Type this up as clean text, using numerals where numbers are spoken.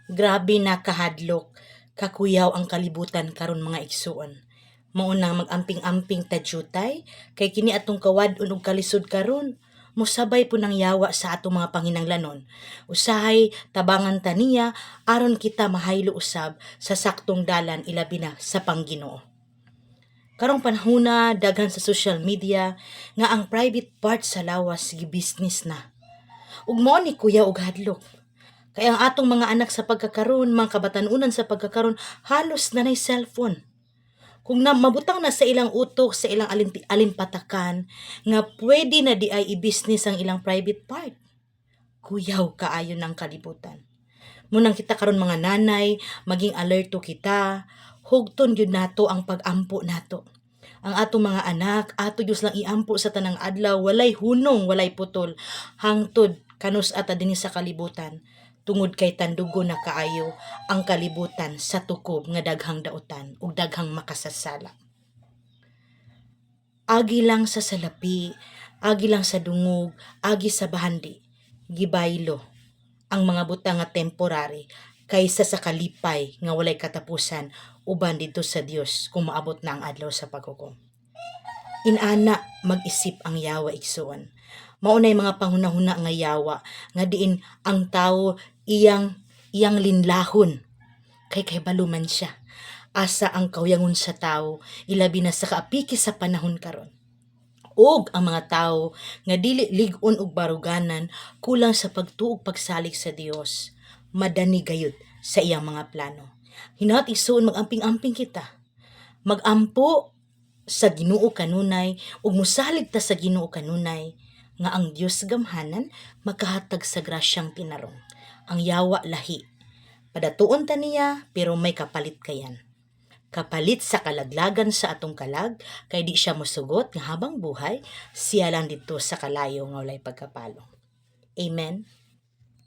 Grabe na kahadlok, kakuyaw ang kalibutan karon mga igsuon. Maunang mag-amping-amping tadyutay, kay kini atong kawad-on ug kalisod karon. Musabay po ng yawa sa atong mga panginanglanon. Usahay, tabangan taniya, aron kita mahaylo usab sa saktong dalan ilabi na sa Pangginoo. Karong panahona daghan sa social media nga ang private part sa lawas gi-business na. Ug mao ni kuya og hadlok. Kaya ang atong mga anak sa pagkakaroon, mga kabatanunan sa pagkakaroon, halos na nay cellphone. Kung na mabutang na sa ilang utok, sa ilang alimpatakan, nga pwede na di ay i-business ang ilang private part. Kuyaw kaayo ng kalibutan. Munang kita karon mga nanay, maging alerto kita, hugton yun nato ang pag-ampo nato. Ang atong mga anak, ato Diyos lang iampo sa tanang adlaw, walay hunong, walay putol, hangtod kanus ata dinhi sa kalibutan. Tungod kay tandugo na kaayo ang kalibutan sa tukob nga daghang dautan ug daghang makasasala. Agi lang sa salapi, agi lang sa dungog, agi sa bahandi, gibaylo ang mga butang nga temporary kaysa sa kalipay nga walay katapusan uban dito sa Dios kung maabot na ang adlaw sa paghukom. Inana mag-isip ang yawa igsuon. Maunay mga panghunahuna nga yawa nga diin ang tawo iyang linlahon kay baluman siya. Asa ang kauyangon sa tawo ilabi na sa kaapiki sa panahon karon. Og ang mga tawo nga dili lig-on og baruganan kulang sa pagtuog pagsalig sa Dios, madani gayud sa iyang mga plano. Hinaut isuon magamping-amping kita. Magampo sa Ginoo kanunay ug mosalig ta sa Ginoo kanunay nga ang Dios gamhanan makahatag sa grasyang tinarong. Ang yawa lahi. Padatuon ta niya pero may kapalit kayan. Kapalit sa kalaglagan sa atong kalag kay di siya mosugot nga habang buhay siya lang dito sa kalayo nga walay pagkapalo. Amen.